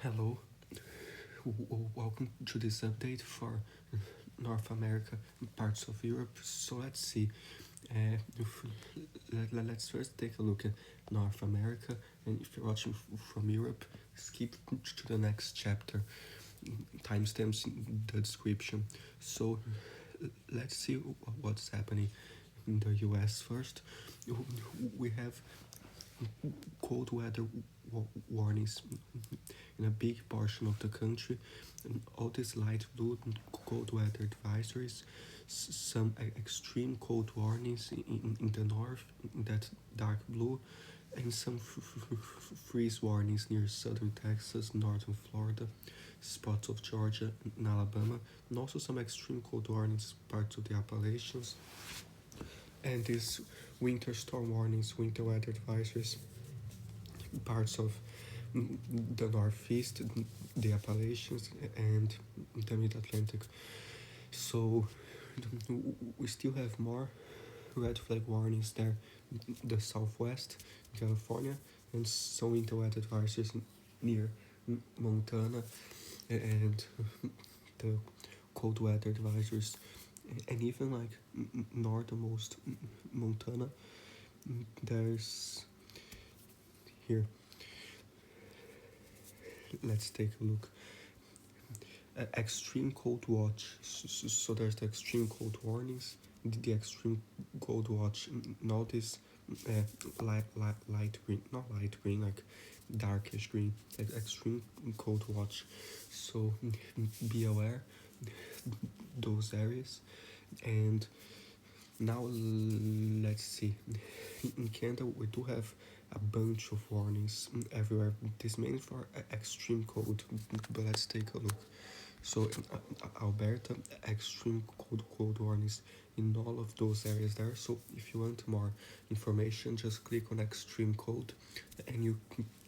Hello, welcome to this update for North America and parts of Europe. So let's see. If, let's first take a look at North America, and if you're watching from Europe, skip to the next chapter. Timestamps in the description. So let's see what's happening in the US first. We have cold weather warnings in a big portion of the country, and all these light blue and cold weather advisories, some extreme cold warnings in the north, in that dark blue, and some freeze warnings near southern Texas, northern Florida, spots of Georgia and Alabama, and also some extreme cold warnings parts of the Appalachians, and these winter storm warnings, winter weather advisories, parts of the Northeast, the Appalachians, and the Mid Atlantic. So we still have more red flag warnings there, the Southwest, California, and some winter weather advisories near Montana, and the cold weather advisories, and even like northernmost Montana. There's here. Let's take a look. Extreme cold watch. So there's the extreme cold warnings, the extreme cold watch. Now this light green, not light green, like darkish green, like extreme cold watch. So be aware those areas. And now let's see. In Canada, we do have a bunch of warnings everywhere. This mainly for extreme cold, but let's take a look. So in Alberta, extreme cold warnings in all of those areas there. So if you want more information, just click on extreme cold, and you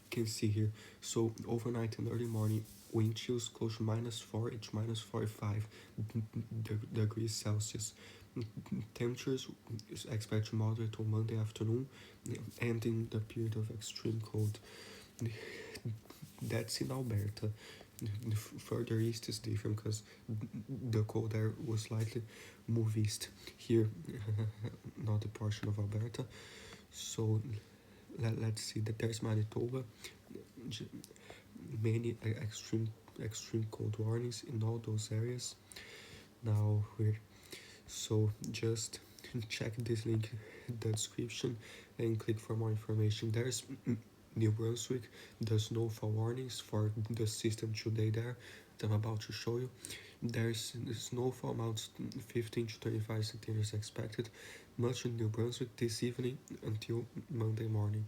can see here. So overnight and early morning, wind chills close to -4 to -45 degrees Celsius. Temperatures is expected to moderate on Monday afternoon, ending the period of extreme cold. That's in Alberta. Further east is different because the cold air was slightly move east here, not the portion of Alberta. So let's see that there's Manitoba, many extreme cold warnings in all those areas. Now we're so just check this link in the description and click for more information. There's New Brunswick, the snowfall warnings for the system today there that I'm about to show you. There's snowfall amounts 15 to 25 centimeters expected, much in New Brunswick this evening until Monday morning.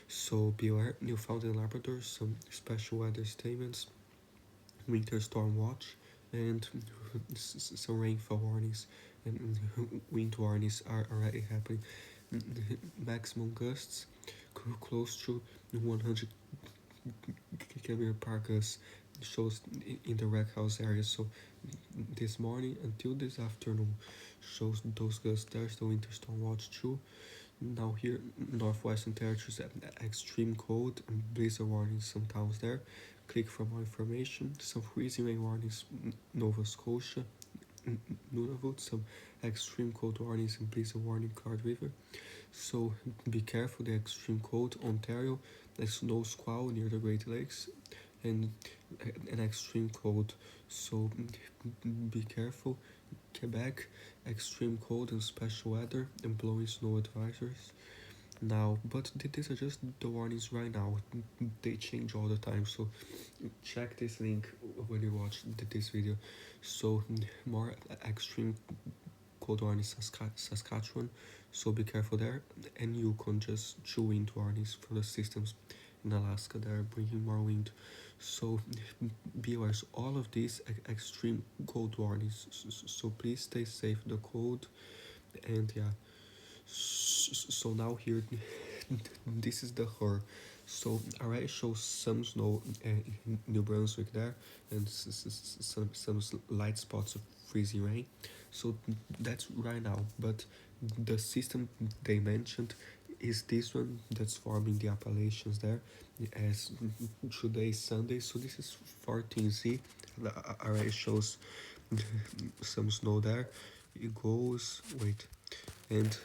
So beware, Newfoundland and Labrador, some special weather statements, winter storm watch, and some rainfall warnings and wind warnings are already happening. Maximum gusts close to 100 km per gust shows in the wreck house area. So this morning until this afternoon shows those gusts. There's the winter storm watch too. Now here, northwestern territories at extreme cold and blizzard warnings some towns there. Click for more information. Some freezing rain warnings, Nova Scotia, Nunavut, some extreme cold warnings and blizzard warning Cloud River. So be careful, the extreme cold, Ontario, the snow squall near the Great Lakes, and an extreme cold. So be careful, Quebec, extreme cold and special weather and blowing snow advisories. Now, but these are just the warnings right now. They change all the time, so check this link when you watch this video. So more extreme cold warnings Saskatchewan, so be careful there. And Yukon, just two wind warnings for the systems in Alaska. They're bringing more wind, so be aware. So all of these extreme cold warnings. So please stay safe. The cold, and yeah. So now here, this is the horror. So I already show some snow in New Brunswick there, and some light spots of freezing rain. So that's right now, but the system they mentioned is this one that's forming the Appalachians there, as today is Sunday, so this is 14Z. Already shows some snow there. It goes, wait, and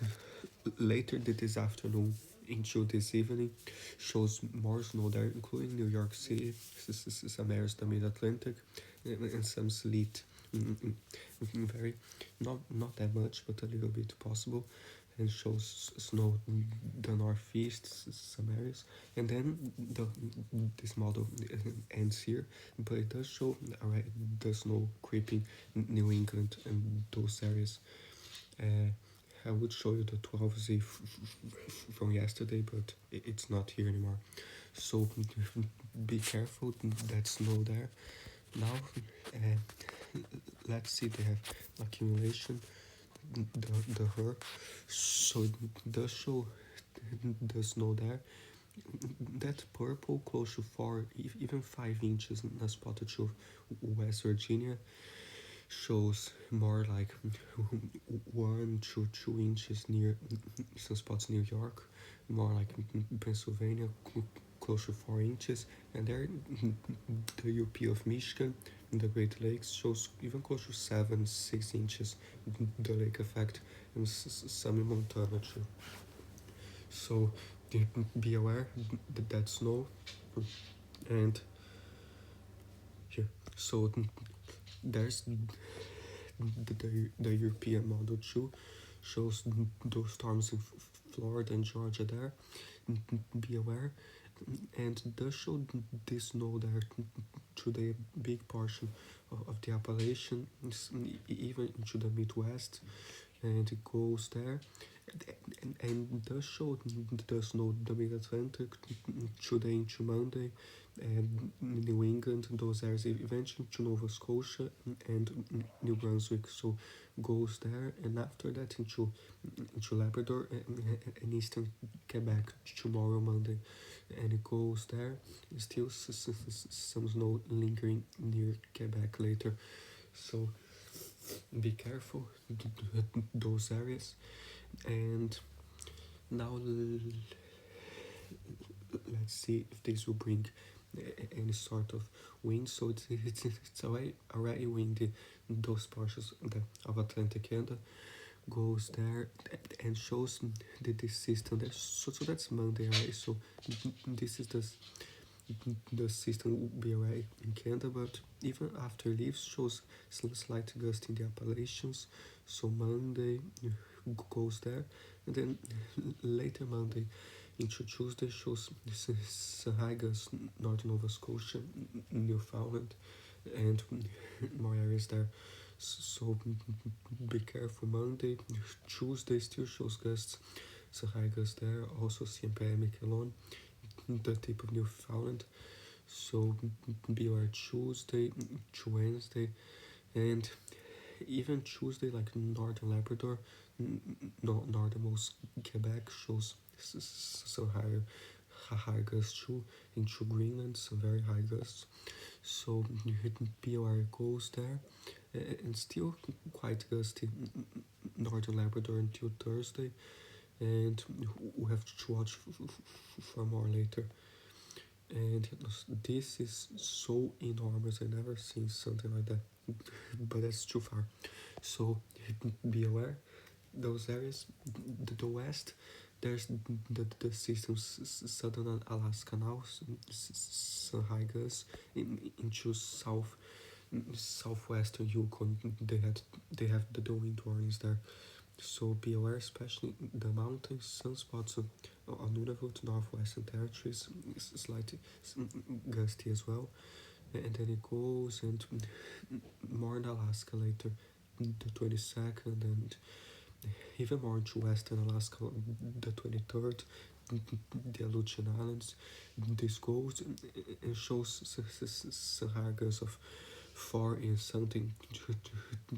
later this afternoon into this evening shows more snow there, including New York City, some areas of the Mid-Atlantic, and some sleet. Very, not that much, but a little bit possible, and shows snow the northeast, some areas, and then this model ends here, but it does show already the snow creeping New England and those areas. I would show you the 12Z from yesterday, but it's not here anymore. So be careful, that's snow there. Now, let's see, they have accumulation, the her. So it does show the snow there. That purple close to 4, even 5 inches in a spot to West Virginia shows more like 1 to 2 inches near some spots New York, more like Pennsylvania, close to 4 inches, and there the UP of Michigan, the Great Lakes shows even close to 7-6 inches, the lake effect, and some in Montana too. So be aware that that's snow, and here. So there's the European model too, shows those storms in Florida and Georgia there. Be aware, and does show this snow there to the big portion of the Appalachian, even into the Midwest, and it goes there. And does show the snow the Mid-Atlantic today into Monday, and New England, those areas, eventually to Nova Scotia and New Brunswick, so goes there, and after that into Labrador and Eastern Quebec tomorrow Monday, and it goes there. Still some snow lingering near Quebec later, so be careful those areas. And now let's see if this will bring any sort of wind. So it's already windy in those portions of Atlantic Canada, goes there and shows this system there. So that's Monday, right? So this is the system will be right in Canada, but even after leaves shows some slight gust in the Appalachians. So Monday goes there, and then later Monday into Tuesday shows some high gusts north Nova Scotia, Newfoundland, and more areas there. So be careful Monday. Tuesday still shows gusts, some high gusts there. Also CMPI Miquelon, the tip of Newfoundland. So be aware Tuesday to Wednesday, and even Tuesday, like northern Labrador, northernmost Quebec shows some high gusts too. Into Greenland, some very high gusts. So be aware it goes there, and still quite gusty northern Labrador until Thursday, and we have to watch for more later. And this is so enormous, I never seen something like that, but that's too far. So be aware those areas. The west, there's the systems southern Alaska now, some high gusts into southwestern Yukon. They have the wind warnings there. So be aware, especially the mountains, sunspots on Nunavut, Northwestern Territories, slightly gusty as well. And then it goes and more in Alaska later, the 22nd, and even more into Western Alaska, the 23rd, the Aleutian Islands. This goes and shows some higher gusts of 4 in something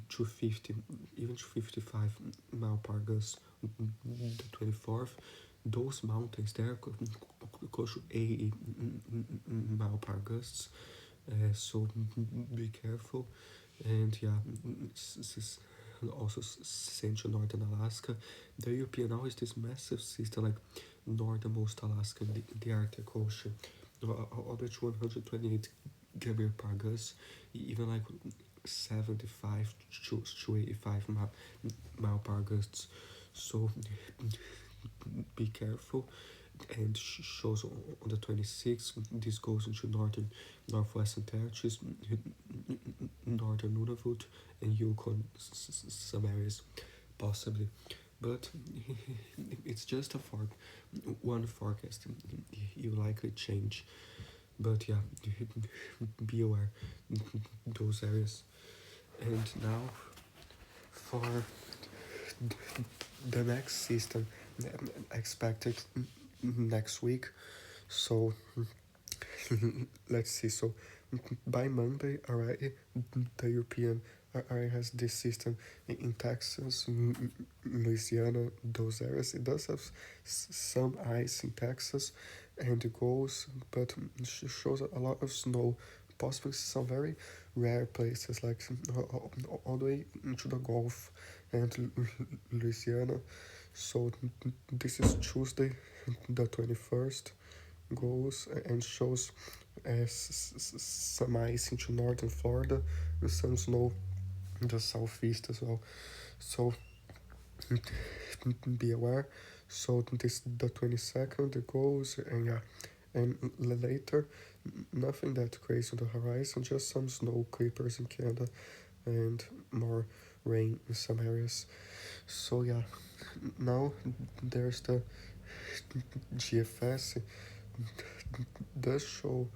to 50, even to 55 mile per gust. The 24th, those mountains there close to 80 mile per gusts. So be careful. And yeah, also central northern Alaska. The European now is this massive system, like northernmost Alaska in the Arctic Ocean. All the 128 km per gust, even like 75 to 85 mile per gusts. So be careful. And shows on the 26th. This goes into northern northwestern territories, northern Nunavut, and Yukon, some areas possibly. But it's just one forecast. You likely change, but yeah, be aware those areas. And now for the next system expected next week. So let's see. So by Monday already, the European area has this system in Texas, Louisiana, those areas. It does have some ice in Texas, and it goes, but shows a lot of snow. Possibly some very rare places like all the way into the Gulf and Louisiana. So this is Tuesday, the 21st, goes and shows some ice into northern Florida and some snow in the southeast as well. So be aware. So this the 22nd it goes, and yeah, and later nothing that crazy on the horizon, just some snow clippers in Canada and more rain in some areas. So yeah, now there's the GFS does show,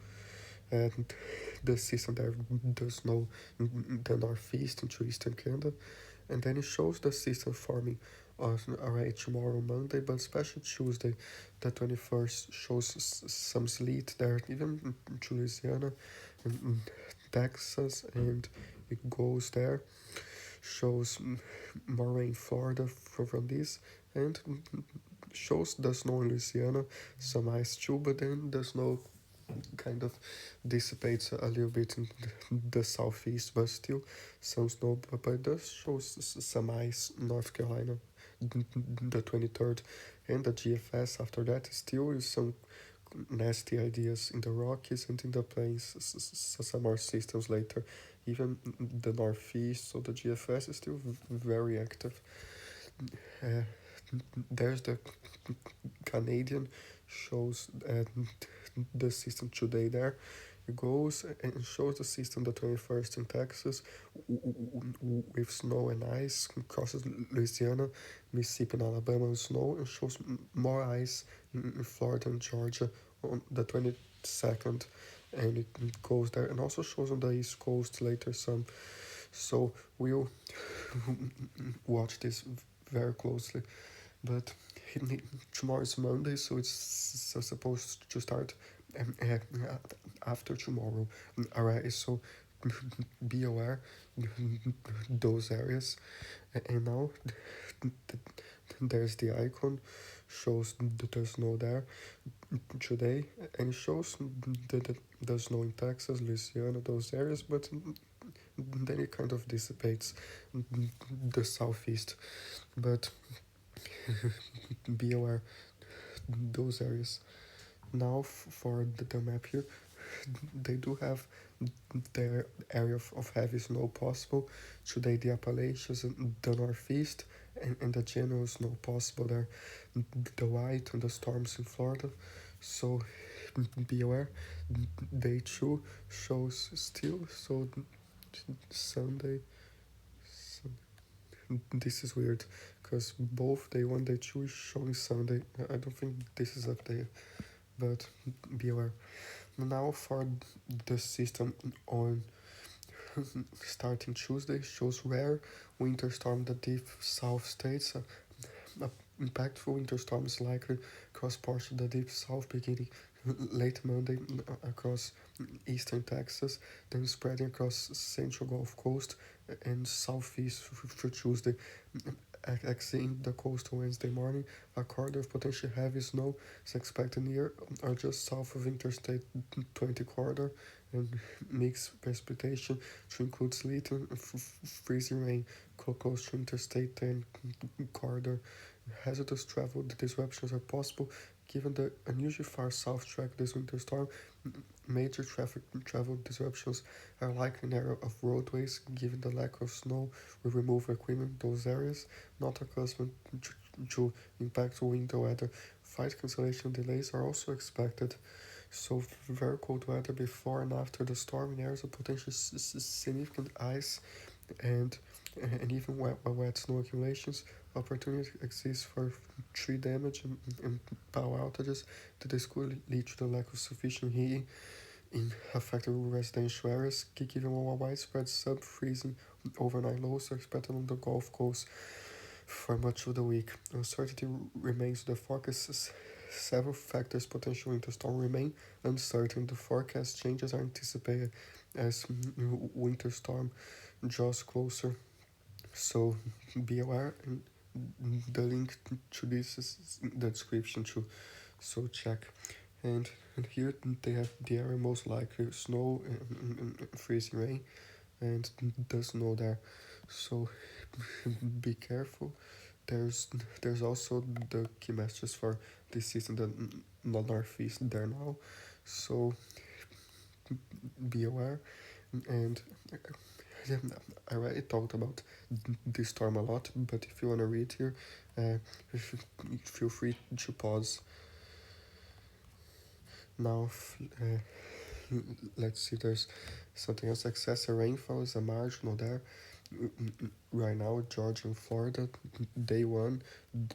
and the system there does know the northeast into eastern Canada, and then it shows the system forming alright tomorrow Monday, but especially Tuesday, the 21st, shows some sleet there, even to Louisiana and Texas, and it goes there, shows more rain Florida from this, and shows the snow in Louisiana, some ice too, but then the snow kind of dissipates a little bit in the southeast, but still some snow, but it does show some ice in North Carolina, the 23rd, and the GFS after that still is some nasty ideas in the Rockies and in the plains, some more systems later, even the northeast, so the GFS is still very active. Uh, there's the Canadian shows the system today there. It goes and shows the system the 21st in Texas with snow and ice, crosses Louisiana, Mississippi, and Alabama with snow, and shows more ice in Florida and Georgia on the 22nd, and it goes there, and also shows on the East Coast later some. So we'll watch this very closely. But tomorrow is Monday, so it's supposed to start after tomorrow. Alright, so be aware those areas. And now there's the icon, shows that there's snow there today, and shows that there's snow in Texas, Louisiana, those areas, but then it kind of dissipates the southeast. But be aware those areas. Now for the map here, they do have their area of heavy snow possible. Today the Appalachians and the Northeast, and the general snow possible there. The white and the storms in Florida. So be aware. Day 2 shows still, so Sunday. This is weird because both day 1, day 2 is showing Sunday. I don't think this is updated, but be aware. Now for the system on starting Tuesday, shows rare winter storm that deep south states. A impactful winter storm is likely across parts of the deep south beginning late Monday across eastern Texas, then spreading across central Gulf Coast and southeast for Tuesday. Exiting the coast Wednesday morning, a corridor of potentially heavy snow is expected near or just south of Interstate 20 corridor, and mixed precipitation to include sleet and freezing rain close to Interstate 10 corridor. Hazardous travel disruptions are possible given the unusually far south track this winter storm, major traffic travel disruptions are likely in the area of roadways, given the lack of snow will remove equipment in those areas, not accustomed to impact winter weather. Flight cancellation delays are also expected. So very cold weather before and after the storm in areas of potential significant ice and even wet snow accumulations. Opportunity exists for tree damage and power outages that this could lead to the lack of sufficient heating in affected residential areas, given more widespread sub-freezing overnight lows are expected on the Gulf Coast for much of the week. Uncertainty remains the forecast. Several factors potential winter storm remain uncertain. The forecast changes are anticipated as winter storm draws closer. So be aware, and the link to this is in the description too. So check. And here they have the area most likely snow and freezing rain, and the snow there. So be careful. There's there's also the key messages for this season, the northeast there now. So be aware. And yeah, I already talked about this storm a lot, but if you want to read here, uh, feel free to pause now. Let's see, there's something else. Excessive rainfall is a marginal there. Right now, Georgia and Florida, day 1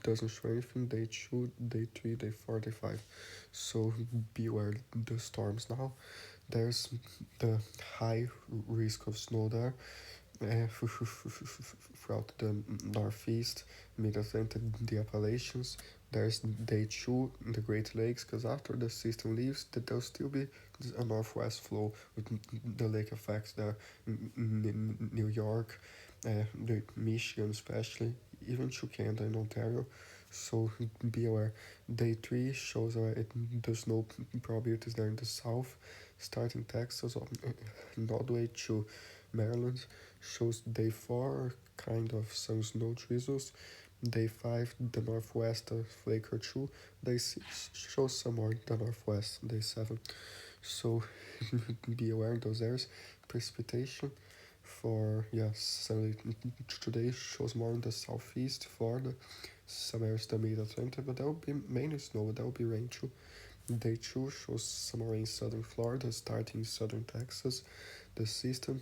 doesn't show anything, day 2, day 3, day 4, day 5. So beware the storms now. There's the high risk of snow there throughout the northeast, mid-Atlantic, the Appalachians. There's day 2 in the Great Lakes, because after the system leaves, there'll still be a northwest flow with the lake effects there in New York, Michigan especially, even to Canada and Ontario. So be aware. Day 3 shows the snow probabilities there in the south, starting Texas all the way to Maryland. Shows day 4 kind of some snow drizzles. Day 5 the northwest a flake or two. Day 6 shows some more the northwest. Day 7. So be aware in those areas. Precipitation for sunny today shows more in the southeast Florida, some areas the mid-Atlantic, but that will be mainly snow, but that will be rain too. Day 2 shows some rain in southern Florida, starting in southern Texas, the system,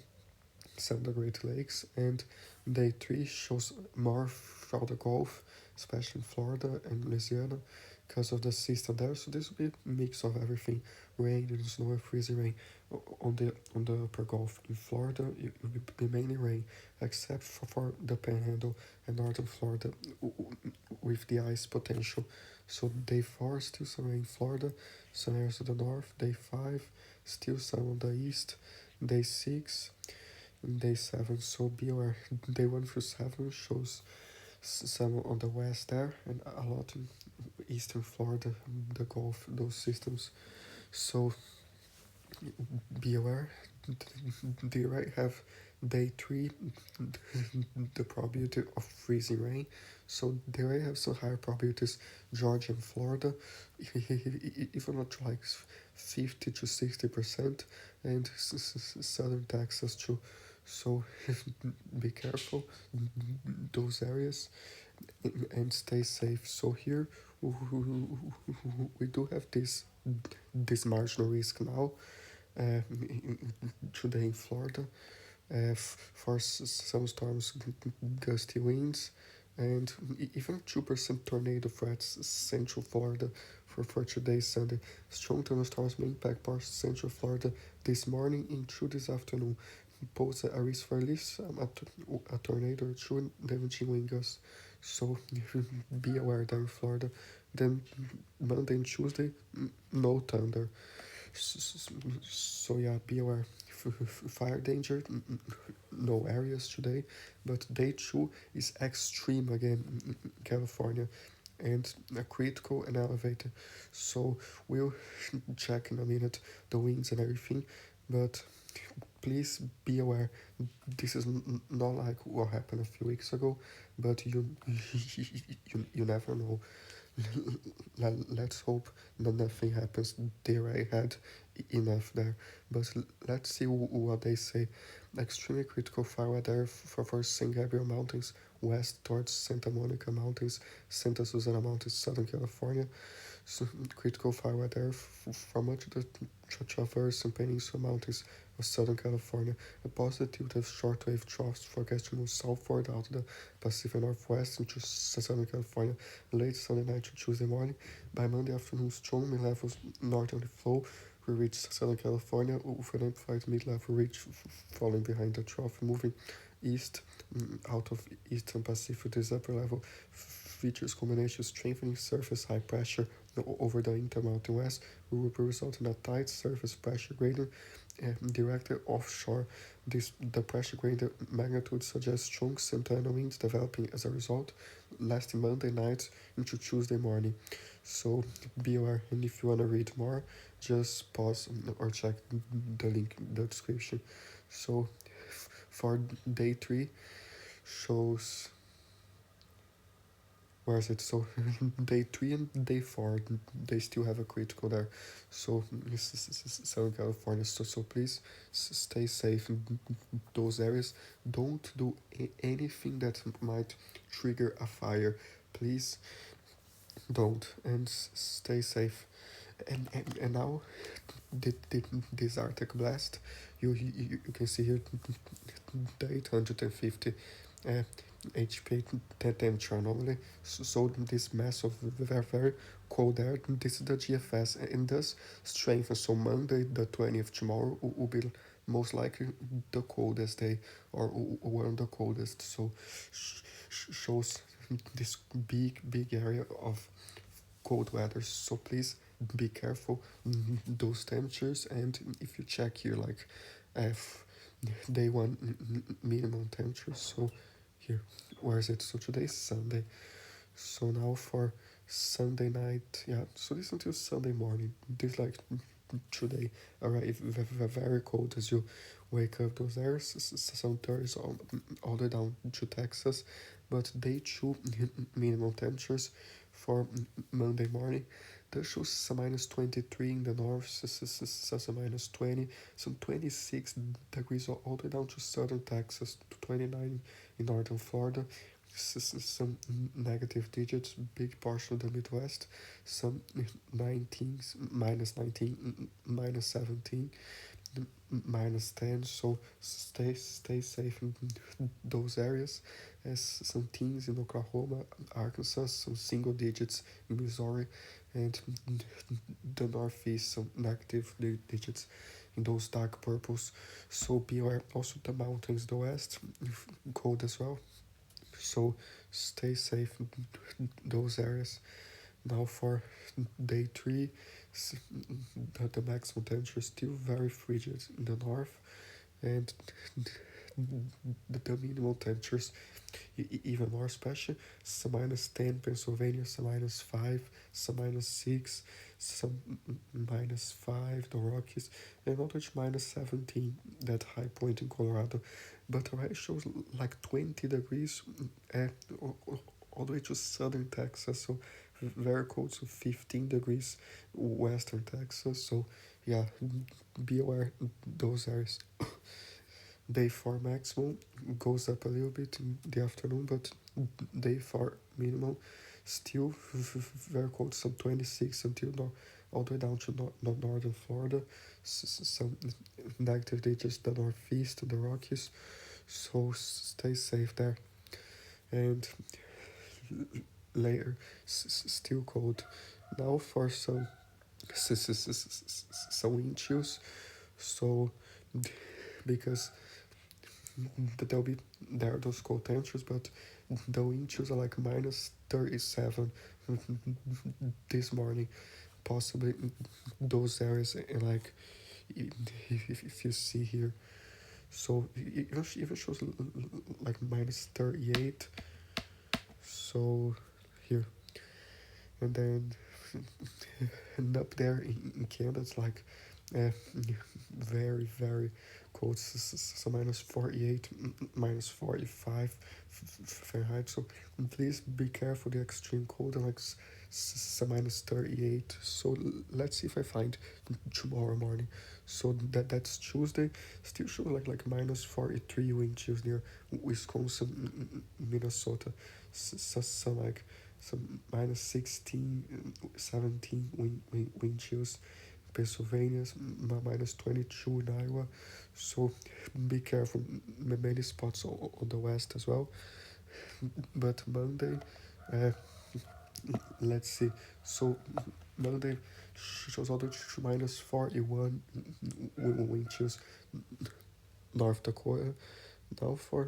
some of the Great Lakes, and day 3 shows more throughout the Gulf, especially in Florida and Louisiana, because of the system there. So this will be a mix of everything: rain and snow and freezing rain. On the upper Gulf in Florida, it will be mainly rain, except for the Panhandle and northern Florida with the ice potential. So day 4 still some rain in Florida, some areas to the north. Day 5 still some on the east. Day 6 and day 7. So be aware. Day 1 through 7 shows some on the west there and a lot in eastern Florida, the Gulf, those systems. So be aware. They right have day 3 the probability of freezing rain. So they already have some higher probabilities. Georgia and Florida, even not like 50 to 60%, and southern Texas too. So be careful those areas and stay safe. So here we do have this marginal risk now, uh, today in Florida, for some storms, gusty winds, and even 2% tornado threats central Florida for today Sunday. Strong thunderstorms may impact parts of central Florida this morning into this afternoon, pose a risk for at least a tornado or two and 17 wind gusts. So be aware there in Florida. Then Monday and Tuesday, no thunder. So yeah, be aware. Fire danger, no areas today, but day 2 is extreme again in California, and critical and elevated. So we'll check in a minute the winds and everything, but please be aware. This is not like what happened a few weeks ago, but you never know. let's hope that nothing happens there. I had enough there, but let's see what they say. Extremely critical fire weather for San Gabriel Mountains west towards Santa Monica Mountains, Santa Susana Mountains, Southern California. So, critical fire weather for much of the traverse and peninsula mountains of Southern California. A positive of shortwave troughs forecast to move southward out of the Pacific Northwest into Southern California late Sunday night to Tuesday morning. By Monday afternoon, strong wind levels north of the flow will reach Southern California with an amplified mid-level ridge falling behind the trough, moving east out of eastern Pacific. This upper level features combination strengthening surface high pressure over the intermountain west, will result in a tight surface pressure gradient directly offshore. The pressure gradient magnitude suggests strong centennial winds developing as a result, lasting Monday night into Tuesday morning. So be aware, and if you want to read more, just pause or check the link in the description. So for day 3 shows, where is it? So day 3 and day 4 they still have a critical there. So this is Southern California. So please stay safe in those areas. Don't do anything that might trigger a fire. Please don't, and stay safe. And now this Arctic blast, you can see here the 850 uh, HP temperature anomaly. So this mass of very cold air, this is the GFS, and thus strengthen. So Monday the 20th, tomorrow, will be most likely the coldest day, or one of the coldest. So shows this big area of cold weather. So please be careful those temperatures. And if you check here, like F day 1 minimum temperature. So here, where is it? So today is Sunday. So now for Sunday night, yeah, so this until Sunday morning, this like today arrive very cold as you wake up. Those areas, some tourists all the way down to Texas, but day 2 minimum temperatures for Monday morning. That shows some minus 23 in the north, some minus 20, some 26 degrees all the way down to southern Texas, to 29 in northern Florida, some negative digits, big portion of the Midwest, some 19, minus 19, minus 17, minus 10. So stay safe in those areas, as some teens in Oklahoma, Arkansas, some single digits in Missouri, and the Northeast, some negative digits in those dark purples. So beware. Also the mountains, the west, cold as well. So stay safe in those areas. Now for day 3, the maximum temperature is still very frigid in the north, and the minimal temperatures even more special. Some minus 10 Pennsylvania, some minus 5, some minus 6, some minus 5 the Rockies, and others minus 17 that high point in Colorado. But already shows like 20 degrees at all the way to southern Texas, so very cold, so 15 degrees western Texas. So yeah, be aware those areas. Day 4 maximum goes up a little bit in the afternoon, but day 4 minimum still very cold, some 26 until all the way down to northern Florida, some negative digits the northeast, the Rockies. So stay safe there. And later, still cold. Now for some wind chills. So because there'll be there are those cold temperatures, but the wind chills are like minus 37 this morning, possibly those areas, and like if you see here, so it even shows like minus 38. So here, and then and up there in Canada it's like uh, very cold, so minus 48, minus 45 Fahrenheit. So please be careful the extreme cold, and like minus 38. So let's see if I find tomorrow morning. So that's Tuesday. Still show like minus 43 wind chills near Wisconsin, Minnesota. Some like some minus 16, 17 wind chills. Pennsylvania, minus 22 in Iowa. So be careful. Many spots on the west as well. But Monday, uh, let's see. So Monday shows all the minus 41 wind chills North Dakota. Now for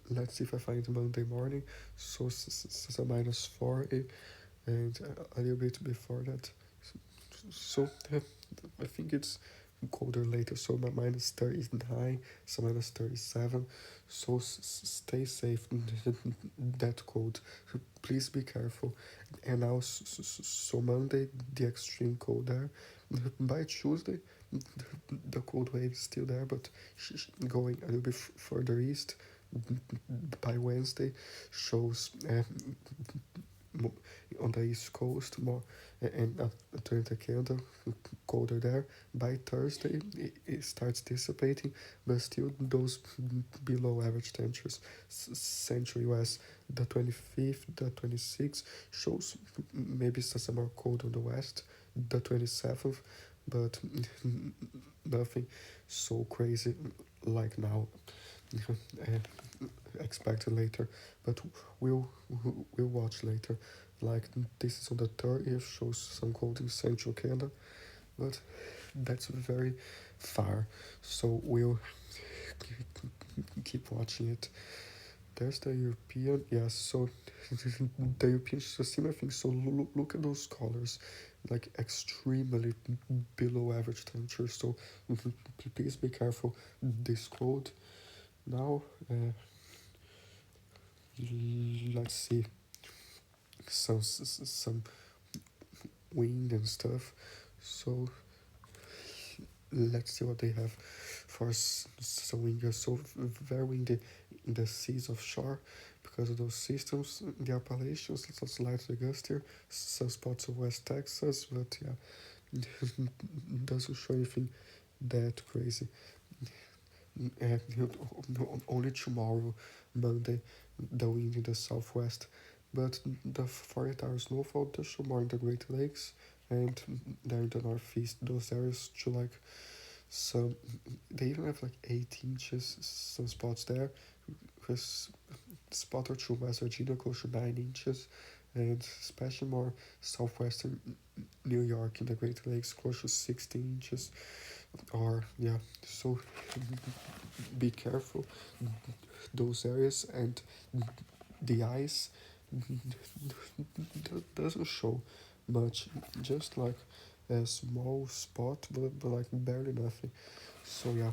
let's see if I find Monday morning. So minus 40 and a little bit before that. So I think it's colder later. So my minus 39, so minus 37. So stay safe. That cold. Please be careful. And now, so Monday, the extreme cold there. By Tuesday, the cold wave is still there, but going a little bit further east. By Wednesday, shows on the east coast more and Atlantic Canada colder there. By Thursday it starts dissipating, but still those below average temperatures. Central US, the 25th, the 26th shows maybe some more cold on the west, the 27th, but nothing so crazy like now. Expected later, but we'll we'll watch later. Like this is on the 30th, shows some cold in central Canada, but that's very far, so we'll keep watching it. There's the European, yes. So the European is a similar thing. So look at those colors, like extremely below average temperature. So please be careful. This cold now. Let's see some wind and stuff. So let's see what they have for some wind. So very windy in the seas offshore because of those systems. The Appalachians, it's slightly gustier. Some spots of West Texas, but yeah, doesn't show anything that crazy. And only tomorrow, Monday, the wind in the southwest. But the 48-hour snowfall does show more in the Great Lakes and there in the northeast, those areas to like some, they even have like 8 inches, some spots there, because spot or two West Virginia close to 9 inches, and especially more southwestern New York in the Great Lakes close to 16 inches. Or yeah, so be careful those areas, and the ice doesn't show much, just like a small spot, but like barely nothing. So yeah,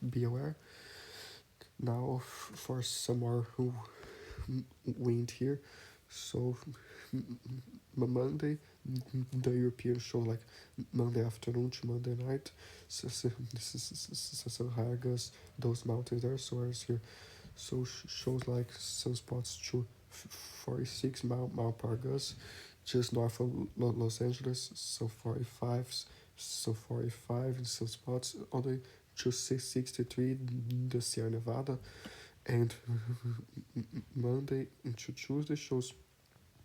be aware. Now for some more wind here. So Monday, the European show like Monday afternoon to Monday night. So Hargas, those mountains there. So whereas here, so shows like some spots to 46 mile per gust, just north of Los Angeles. So 45, so 45 in some spots. On the to 63 the Sierra Nevada, and Monday into Tuesday shows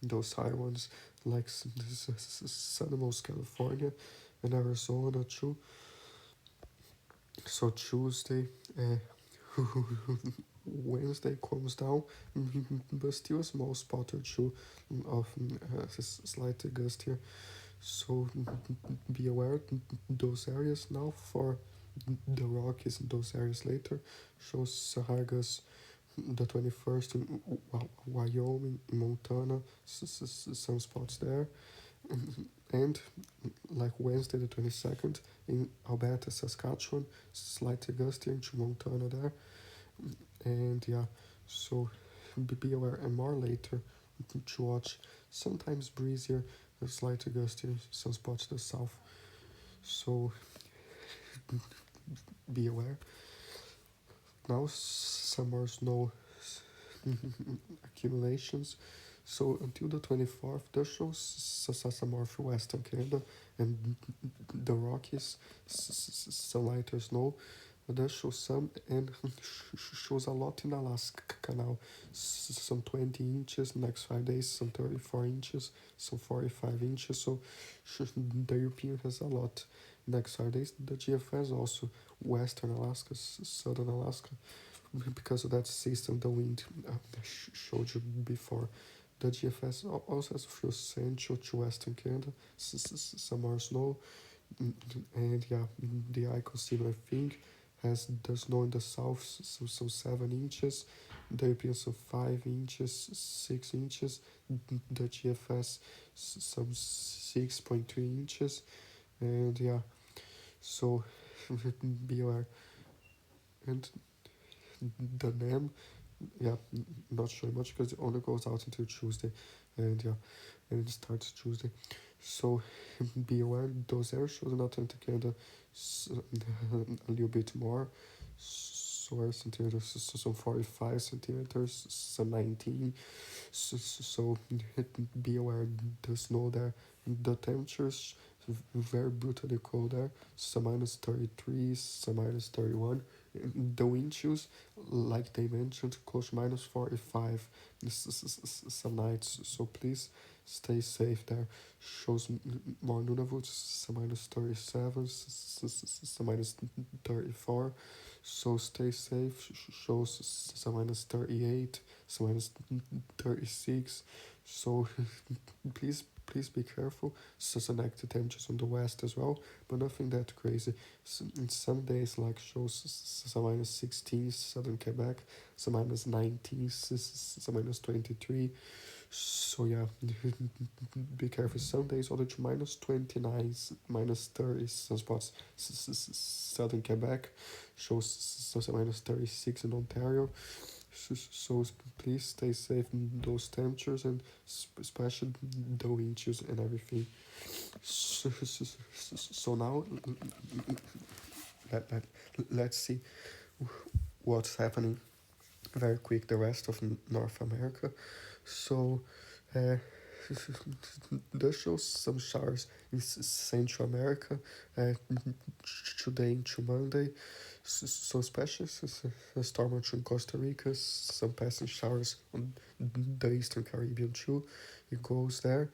those high ones like Santa Monica, California, and Arizona too. So Tuesday, Wednesday comes down, but still a small spot or two of slight gust here. So be aware those areas now for the Rockies and those areas later shows Sahagas the 21st in Wyoming, Montana, some spots there, and like Wednesday the 22nd in Alberta, Saskatchewan, slightly gusty into Montana there, and yeah, so be aware, and more later to watch, sometimes breezier, slightly gusty, some spots to the south, so be aware. Now some more snow accumulations. So until the 24th, that shows Sasamorph Western Canada and the Rockies, some lighter snow. That shows some and shows a lot in Alaska now. Some 20 inches next 5 days, some 34 inches, some 45 inches. So the European has a lot next 5 days. The GFS also Western Alaska, Southern Alaska, because of that system, the wind showed you before. The GFS also has a few central to Western Canada, some more snow, and yeah, the Icon similar thing has the snow in the south, so some 7 inches, the European some 5 inches, 6 inches, the GFS some 6.3 inches, and yeah, so be aware. And the NAM, yeah, not showing much because it only goes out until Tuesday, and yeah, and it starts Tuesday. So be aware those air shows not indicated a little bit more. So centimeters, some 45 centimeters, some 19. So be aware the snow there. The temperatures very brutally cold there. Some minus 33, some minus 31. The wind chills, like they mentioned, close to minus 45 some nights. So please stay safe there. Shows more Nunavut, some minus 37, some minus 34. So stay safe. Shows some minus 38, some minus 36. So please be careful. Some active temperatures on the west as well, but nothing that crazy. In some days like shows some minus 16 southern Quebec, some minus 19, some minus 23. So yeah, be careful. Some days all the way to minus 29, minus 30 some spots. Southern Quebec shows some minus 36 in Ontario. So please stay safe in those temperatures and especially the wind chills and everything. So now let, let, let's see what's happening very quick the rest of North America. So uh, this shows some showers in Central America uh, today into Monday. So especially a storm in Costa Rica, some passing showers on the Eastern Caribbean too. It goes there,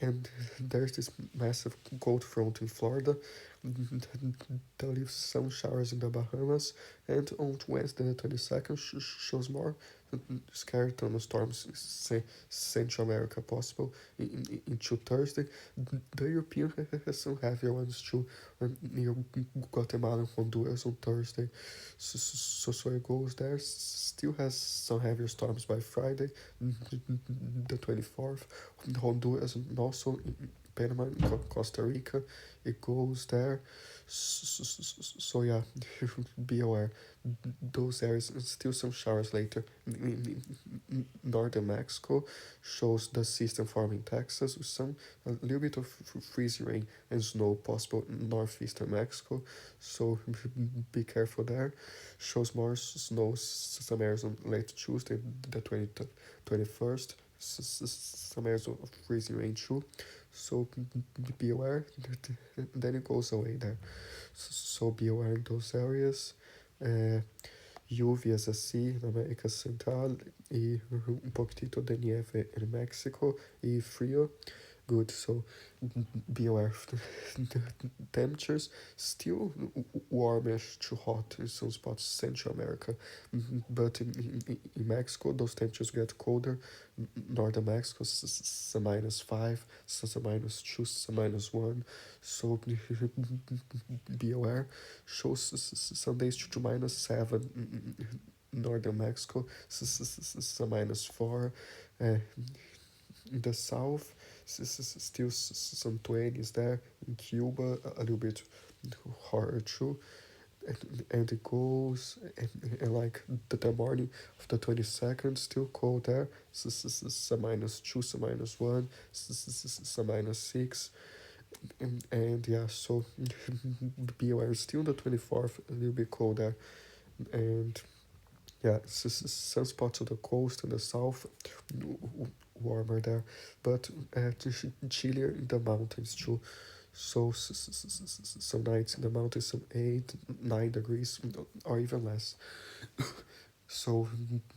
and there's this massive cold front in Florida that leaves some showers in the Bahamas, and on Wednesday the 22nd shows more scary thunderstorms in Central America possible into Thursday. The European has some heavier ones too, near Guatemala and Honduras on Thursday. So it goes there. Still has some heavier storms by Friday, the 24th. Honduras and also in Panama and Costa Rica. It goes there. So yeah, be aware. Those areas and still some showers later. Northern Mexico shows the system forming Texas with some a little bit of freezing rain and snow possible in northeastern Mexico. So be careful there. Shows more snow some areas on late Tuesday, the 21st. Some areas of freezing rain too. So be aware. Then it goes away there. So be aware in those areas. Lluvias así en América Central y un poquitito de nieve en México y frío. Good, so be aware of the temperatures. Still warmish to hot in some spots, Central America, but in Mexico, those temperatures get colder. Northern Mexico, some minus 5, some minus 2, some minus 1. So be aware. Shows some days to minus 7 Northern Mexico, some minus 4. In the south, still some 20s there. In Cuba, a little bit harder too. And it goes, and like the morning of the 22nd, still cold there. Some minus 2, some minus 1, some minus 6. And yeah, so be aware, still on the 24th, a little bit cold there. And yeah, some spots of the coast in the south warmer there, but chillier in the mountains too. So some nights in the mountains, some 8, 9 degrees, or even less. So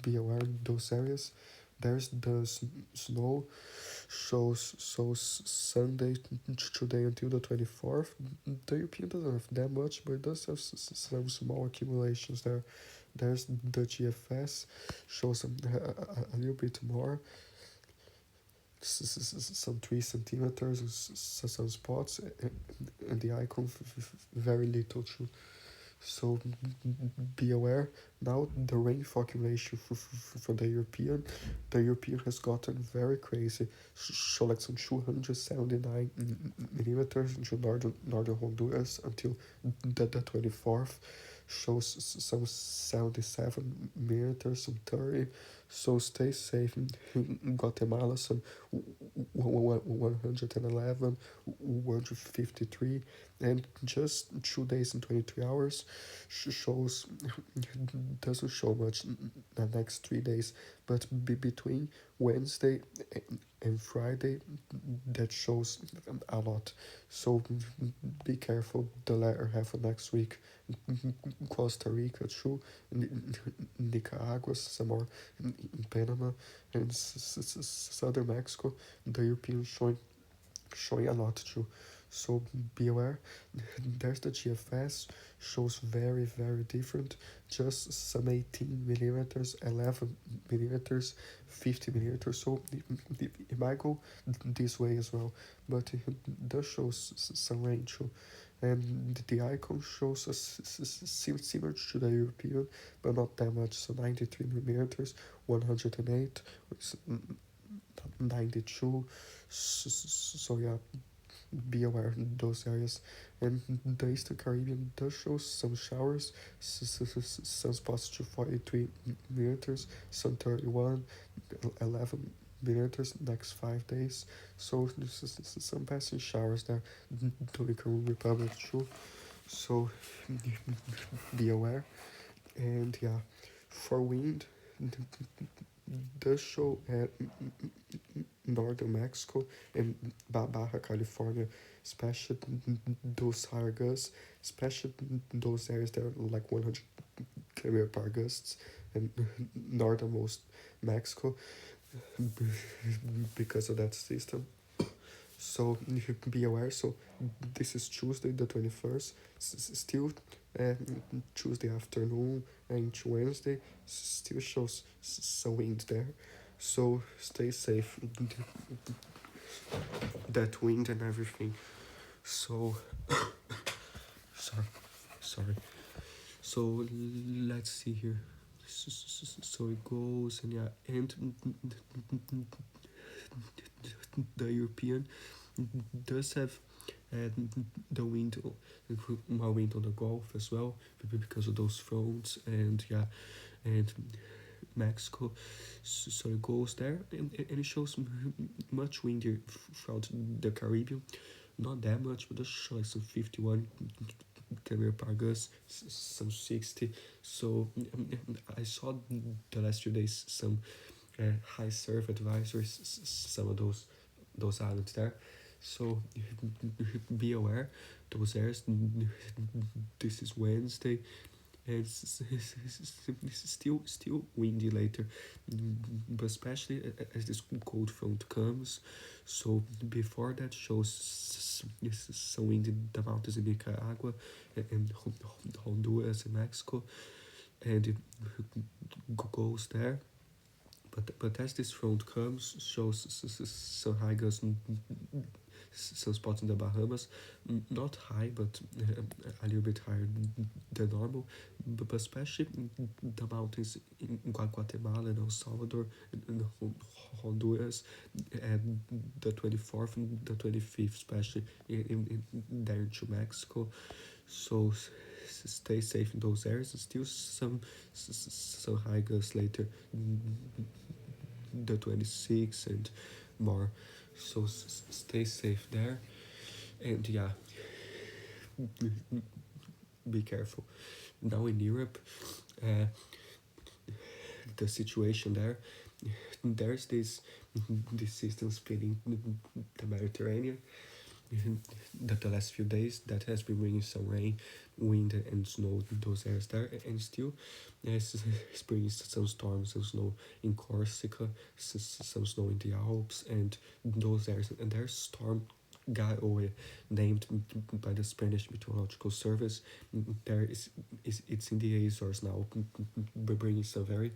be aware in those areas. There's the snow shows so Sunday today until the 24th. The European doesn't have that much, but it does have some small accumulations there. There's the GFS shows a little bit more, some 3 centimeters, some spots, and the icon very little too. So be aware now the rainfall accumulation for the European has gotten very crazy. So like some 279 millimeters into northern Honduras until the 24th. Shows some 77 millimeters, some 30. So stay safe in Guatemala, some 111, 153, and just 2 days and 23 hours shows doesn't show much the next 3 days, but between Wednesday and Friday that shows a lot. So be careful the latter half of next week. Costa Rica too, Nicaragua, some more in Panama, and southern Mexico. The European showing a lot too. So be aware. There's the GFS shows very different. Just some 18 millimeters, 11 millimeters, 50 millimeters. So it might go this way as well, but it does show some range too. And the icon shows us similar to the European, but not that much. So 93 millimeters, 108, 92. So yeah, be aware in those areas. And the Eastern Caribbean does show some showers, some spots to 43 millimeters, some 31, 11 millimeters next 5 days. So some passing showers there, Dominican Republic too. So be aware. And yeah, for wind, does show northern Mexico and Baja California, especially those higher gusts, especially those areas that are like 100 kilometer per gusts, and northernmost Mexico because of that system. So you can be aware. So this is Tuesday the 21st. Still uh, Tuesday afternoon and Wednesday still shows some wind there. So stay safe. That wind and everything. So sorry, sorry. So let's see here. So it goes and yeah, and the European does have uh, the wind, more wind on the Gulf as well because of those fronts, and yeah, and Mexico. So it goes there, and it shows much windier throughout the Caribbean. Not that much, but just show like some 51 kilometer per gust, some 60. So I saw the last few days some high surf advisories, some of those islands there. So be aware those areas. This is Wednesday, and it's still windy later, but especially as this cold front comes. So before that shows some wind in the mountains in Nicaragua and Honduras and Mexico, and it goes there. But as this front comes, shows some high gusts, some spots in the Bahamas, not high, but a little bit higher than normal, but especially the mountains in Guatemala and El Salvador and Honduras, and the 24th and the 25th, especially in there into Mexico. So stay safe in those areas. Still some high gusts later, the 26th and more. So stay safe there, and yeah, be careful. Now in Europe, uh, the situation there there's this system spinning the Mediterranean the last few days that has been bringing some rain, wind, and snow in those areas there, and still has experienced some storms and snow in Corsica, some snow in the Alps, and those areas. And there's storm Gaoe, named by the Spanish Meteorological Service. There is it's in the Azores now, bringing some very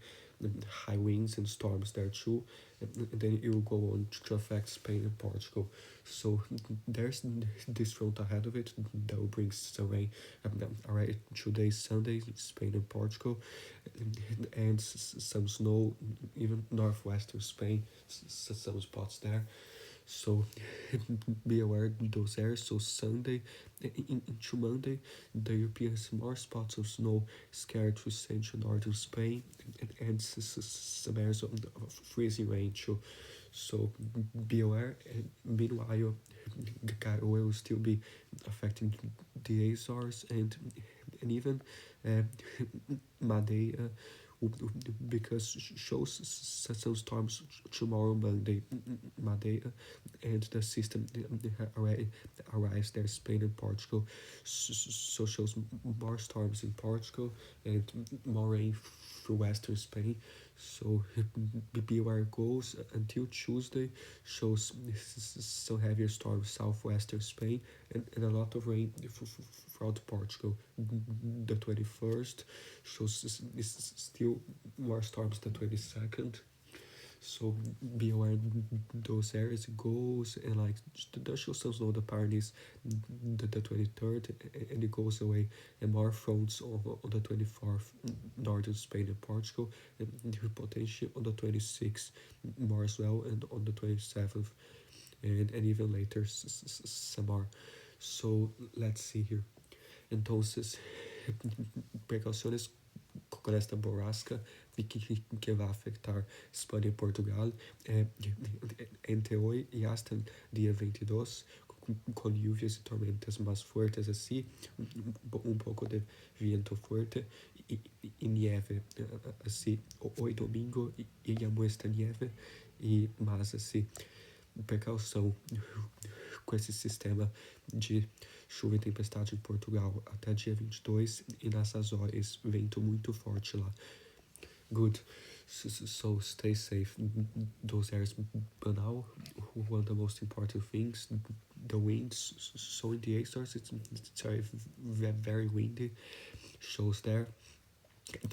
high winds and storms there too, and then it will go on to affect Spain and Portugal. So there's this front ahead of it that will bring some rain. Alright, 2 days Sunday, Spain and Portugal, and some snow, even northwestern Spain, some spots there. So be aware of those areas. So Sunday into Monday, the European has more spots of snow scattered through central northern Spain, and some areas of freezing rain too. So be aware. And meanwhile, Garoe will still be affecting the Azores and even uh, Madeira, because shows some storms tomorrow Monday, Madeira, and the system already arrives there, Spain and Portugal, so shows more storms in Portugal and more rain through western Spain. So be where it goes until Tuesday, shows some heavier storms southwestern Spain, and a lot of rain throughout Portugal. The 21st shows is still more storms the 22nd. So be aware those areas it goes, and like the show some snow the Pyrenees the 23rd, and it goes away, and more fronts on the 24th, northern Spain and Portugal, and potentially on the 26th more as well, and on the 27th, and even later some more. So let's see here. Entonces, precauciones con esta borrasca que va a afectar España y Portugal entre hoy y hasta el día 22, con lluvias y tormentas más fuertes así, un poco de viento fuerte y nieve así. Hoy domingo y ya muestra nieve e más así. Precaução com esse sistema de chuva e tempestade em Portugal até dia 22, e nas Azores, vento muito forte lá. Good. So stay safe. Those areas, but now one of the most important things, the winds. So in the Azores, it's very windy. Shows there.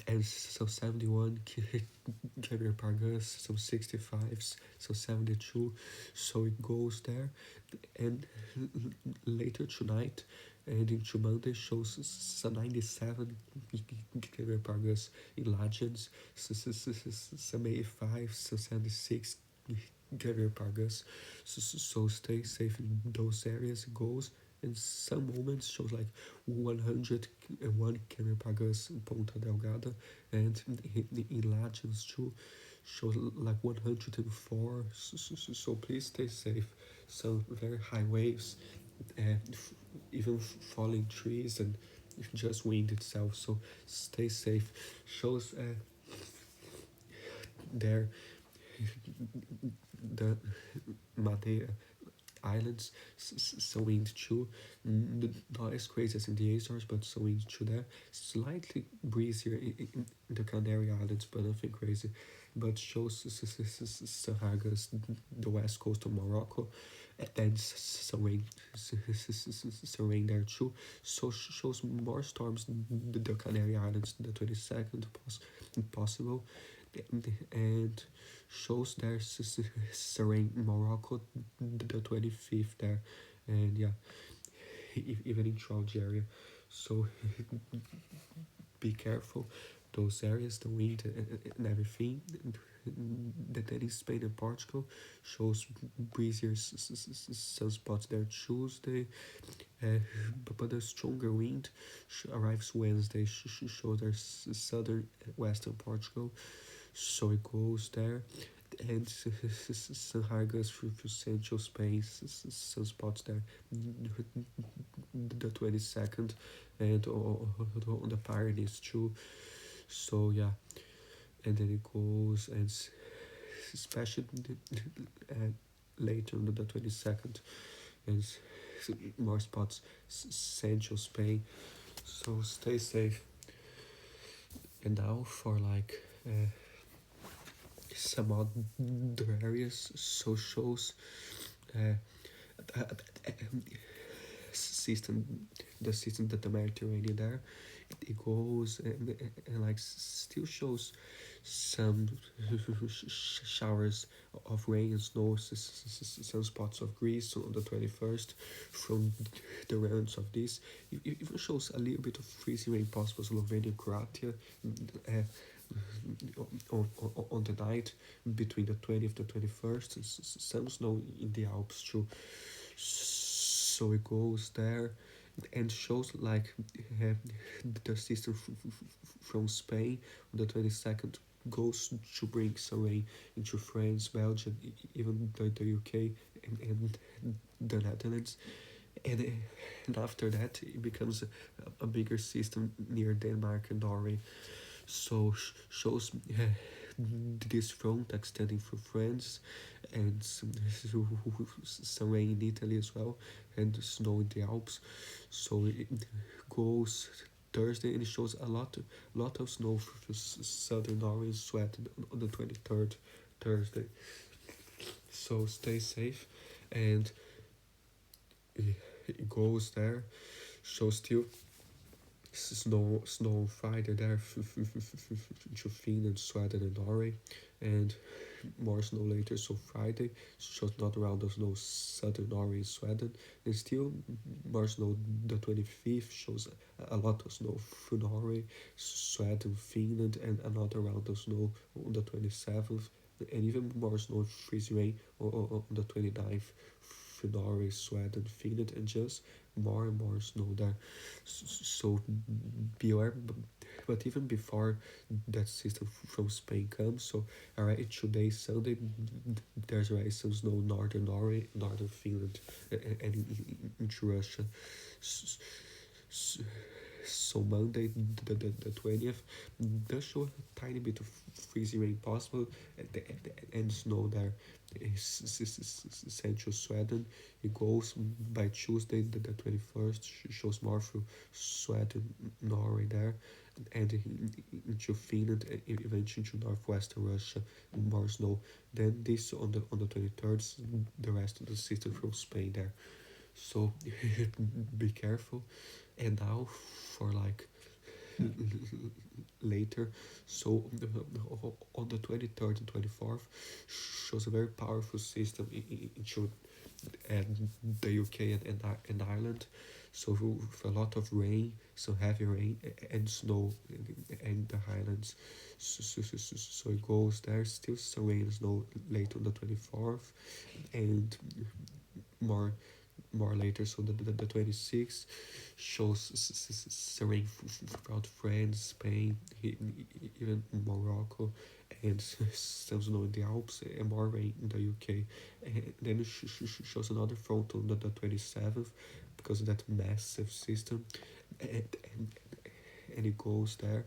And so 71 kilometer per hour, so 65s, so 72. So it goes there, and later tonight and into Monday shows some 97 kilometer per hour in Legends, some 85, so 76 kilometer per hour. So stay safe in those areas. It goes, and some moments shows like 101 kilometer per hour in Ponta Delgada, and in Legends too shows like 104. So please stay safe. Some very high waves, and even falling trees, and just wind itself. So stay safe. Shows there the Madeira Islands, so wind too. Not as crazy as in the Azores, but so wind too there. Slightly breezier in the Canary Islands, but nothing crazy. But shows Sahara's, the west coast of Morocco, and some rain, some rain there too. So shows more storms the Canary Islands, the 22nd possible, and shows there's rain Morocco the 25th there, and yeah, even in Trout area. So be careful those areas, the wind and everything. That in Spain and Portugal shows breezier some spots there Tuesday, but the stronger wind arrives Wednesday. Show there's southern western Portugal, so it goes there, and some Hargas through central Spain, some spots there the 22nd, and on the Pyrenees too. So yeah, and then it goes, and especially uh, later on the 22nd, and more spots Central Spain. So stay safe. And now for like some other areas, so shows uh, system, the system that the Mediterranean there, it goes and like still shows some showers of rain and snow, some spots of Greece on the 21st from the realms of this. It even shows a little bit of freezing rain possible Slovenia, Croatia, uh, on the night between the 20th to 21st, some snow in the Alps too. So it goes there and shows like uh, the system from Spain on the 22nd goes to bring some rain into France, Belgium, even the UK and the Netherlands. And after that, it becomes a bigger system near Denmark and Norway. So shows this front extending through France and some rain in Italy as well, and snow in the Alps. So it goes Thursday and it shows lot of snow for southern Norway and Sweden on the 23rd Thursday. So stay safe, and it goes there. So still snow on Friday there to Finland, Sweden and Norway, and more snow later. So Friday shows not around the snow southern Norway and Sweden, and still more snow. The 25th shows a lot of snow through Norway, Sweden, Finland, and another round of snow on the 27th, and even more snow, freezing rain on the 29th through Norway, Sweden, Finland, and just more and more snow there. So be aware, but even before that system from Spain comes, so already today Sunday there's already some snow in northern Norway, northern Finland, and into Russia. So Monday the 20th does show a tiny bit of freezing rain possible, and snow there. Central Sweden. It goes by Tuesday the 21st, shows more through Sweden, Norway there, and into Finland, and eventually into northwestern Russia, more snow. Then this on the 23rd, the rest of the system from Spain there. So be careful. And now for like later, so on the 23rd and 24th shows a very powerful system into the UK and Ireland. So with a lot of rain, some heavy rain and snow in the Highlands. So it goes there, still some rain and snow late on the 24th, and more later. So the 26th shows rain throughout France, Spain, even Morocco, and some snow in the Alps, and more rain in the UK. And then it shows another front on the 27th because of that massive system, and it goes there.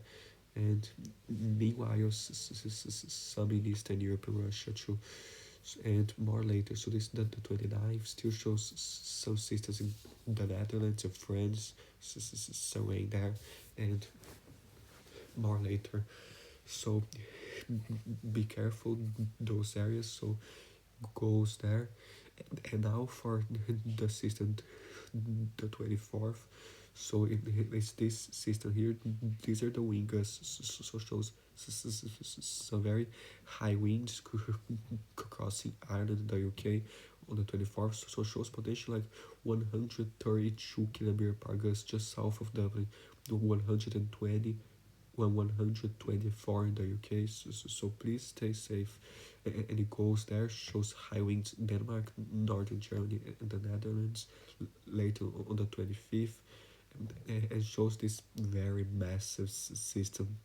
And meanwhile, some in Eastern Europe and Russia too, and more later. So this the 29th still shows some systems in the Netherlands and France, some rain there, and more later. So be careful those areas. So goes there, and now for the system, the 24th. So it's this system here. These are the wind gusts. So shows some very high winds crossing Ireland and the UK on the 24th. So shows potential like 132 kilometer per gust just south of Dublin, 120 124 in the UK. So please stay safe. And it goes there, shows high winds in Denmark, northern Germany, and the Netherlands later on the 25th. And shows this very massive system,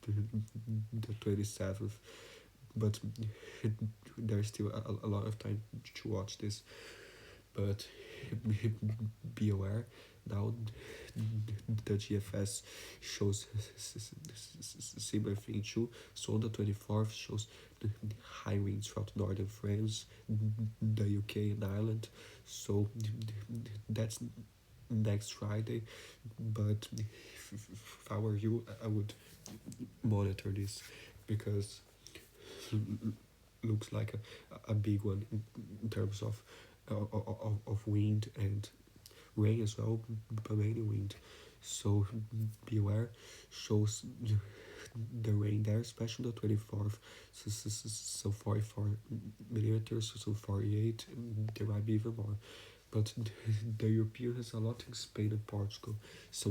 the 27th. But there's still a lot of time to watch this. But be aware, Now the GFS shows similar thing too. So on the 24th shows high winds throughout northern France, the UK and Ireland. So that's next Friday. But if I were you, I would monitor this because looks like a big one in terms of wind and rain as well, but mainly wind. So beware. Shows the rain there, especially the 24th. So 44 millimeters, so 48. There might be even more. But the European has a lot in Spain and Portugal. So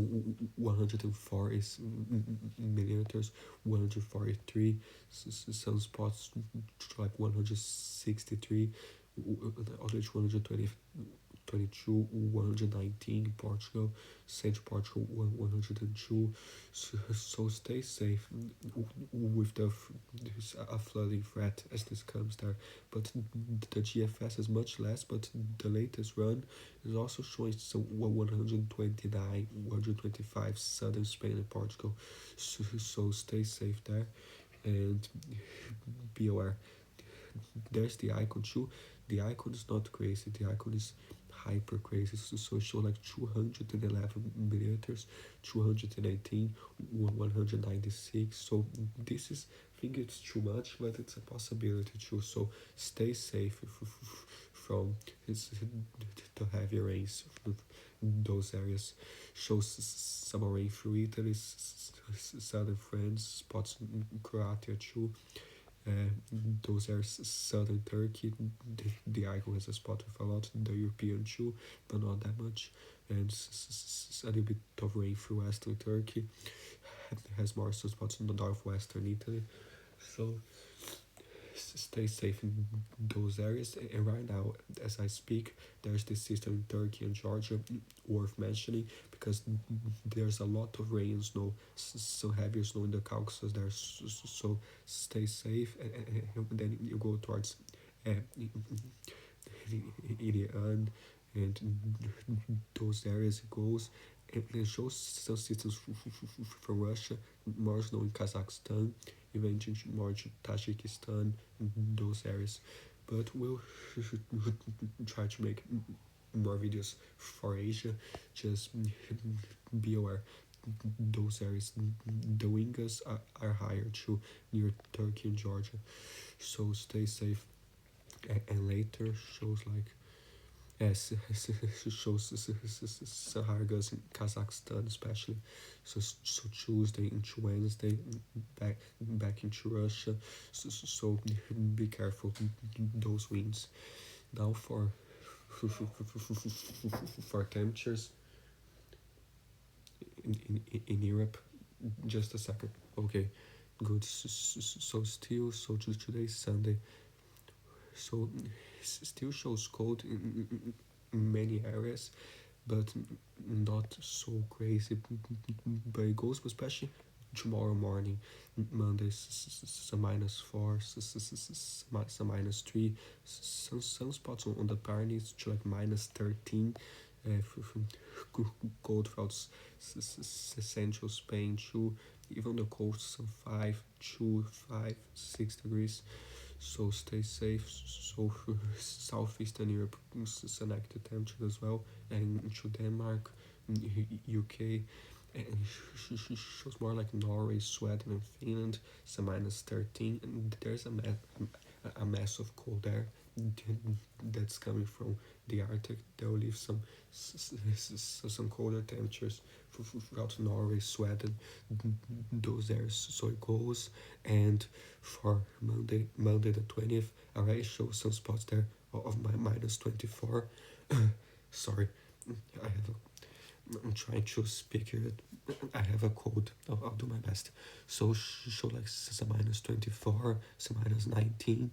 104 is millimeters, 143. Some spots like 163, others 120. 22, 119 in Portugal, Central Portugal 102. So stay safe with a flooding threat as this comes there. But the GFS is much less, but the latest run is also showing some 129, 125 southern Spain and Portugal. So stay safe there and be aware. There's the icon too. The icon is not crazy, the icon is hyper crazy. So it show like 211 millimeters, 218, 196. So this is, I think it's too much, but it's a possibility too. So stay safe from the heavy rains from those areas. Shows some rain through Italy, southern France, spots in Croatia too. Those are southern Turkey. The icon has a spot with a lot. The European too, but not that much. And a little bit of rain through western Turkey. It has more spots in the northwestern Italy. So stay safe in those areas. And right now, as I speak, there's this system in Turkey and Georgia worth mentioning because there's a lot of rain and snow, so heavy snow in the Caucasus there. So stay safe, and then you go towards Iran and those areas it goes. And it shows some systems from Russia, more snow in Kazakhstan, eventually more to Tajikistan, those areas. But we'll try to make more videos for Asia. Just be aware those areas, the wingers are higher too near Turkey and Georgia. So stay safe. And later shows like yes, shows Sahargas in Kazakhstan especially. So Tuesday into Wednesday back into Russia. So be careful those winds. Now for temperatures in Europe. Just a second. Okay, good. So still so today's Sunday. So still shows cold in many areas, but not so crazy. But it goes especially tomorrow morning, Monday, some -4, some -3, some spots on the Pyrenees to like -13. Cold throughout central Spain too. Even the coast some 5, 2, 5, 6 degrees. So stay safe. So southeastern Europe selected temperature as well, and to Denmark, UK, and shows more like Norway, Sweden, and Finland, some -13, and there's a massive cold air that's coming from the Arctic. That will leave some colder temperatures throughout Norway, Sweden, those areas. So it goes, and for Monday the 20th, I already show some spots there of my -24. Sorry, I have I'm trying to speak here. I have a cold. I'll do my best. So show like some -24, some -19,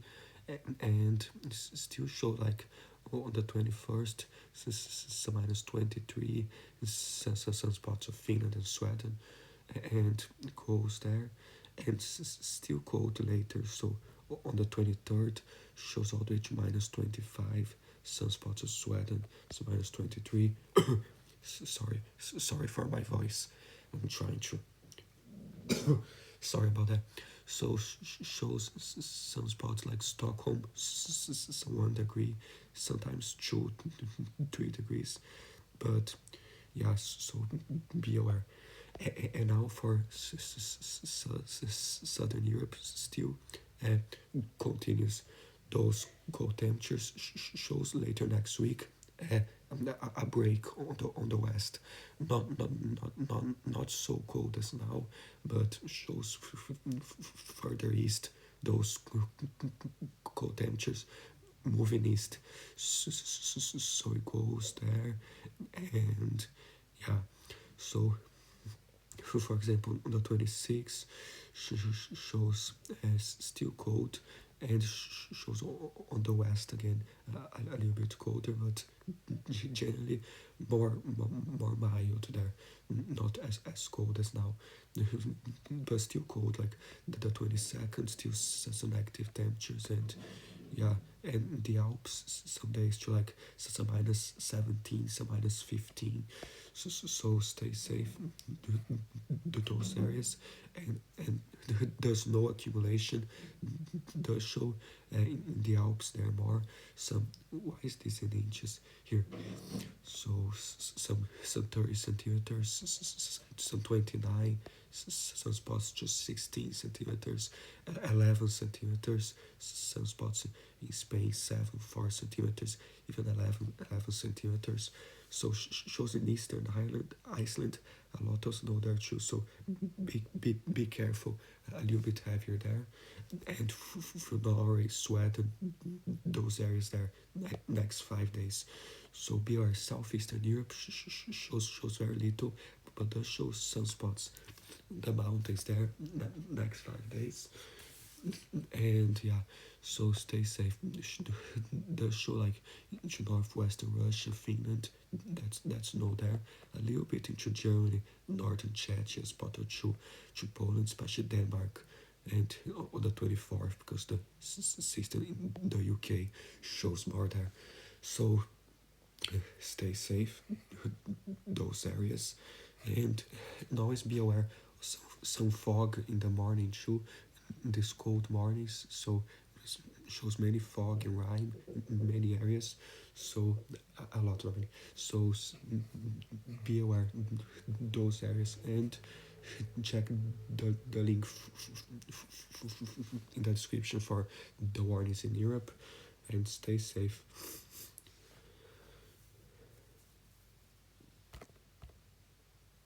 and still show like on the 21st some -23, some spots of Finland and Sweden, and it goes there, and still cold later. So on the 23rd shows all the way to -25, some spots of Sweden, some -23. Sorry for my voice. I'm trying to. Sorry about that. So shows sunspots like Stockholm, 1 degree, sometimes 2, 3 degrees. But yeah, so be aware. And now for Southern Europe, still uh, continues. Those cold temperatures shows later next week. Uh, a break on the west, not so cold as now, but shows further east those cold temperatures moving east. So it goes there, and yeah, so for example, on the 26th shows as still cold and shows on the west again a little bit colder, but generally more mild there, not as cold as now, but still cold. Like the 22nd, still some active temperatures, and yeah, and the Alps some days to like some minus 17, some minus 15. So stay safe those areas, and there's no accumulation. Does show in the Alps there are more. Some, why is this in inches here? So some 30 centimeters, some 29, some spots just 16 centimeters, 11 centimeters. Some spots in Spain 7, 4 centimeters, even 11 centimeters. So shows in Eastern Iceland a lot of snow there too. So be careful. A little bit heavier there, and for Norway, Sweden, those areas there next 5 days. So be our southeastern Europe shows very little, but does show sunspots. The mountains there next 5 days, and yeah, so stay safe. Does show like into northwestern Russia, Finland. That's no there. A little bit into Germany, northern Czechia, spot or two to Poland, especially Denmark, and on the 24th because the system in the UK shows more there. So stay safe those areas, and always be aware some fog in the morning too, these cold mornings. So shows many fog and rain in many areas. So a lot of it. So be aware those areas, and check the link in the description for the warnings in Europe, and stay safe.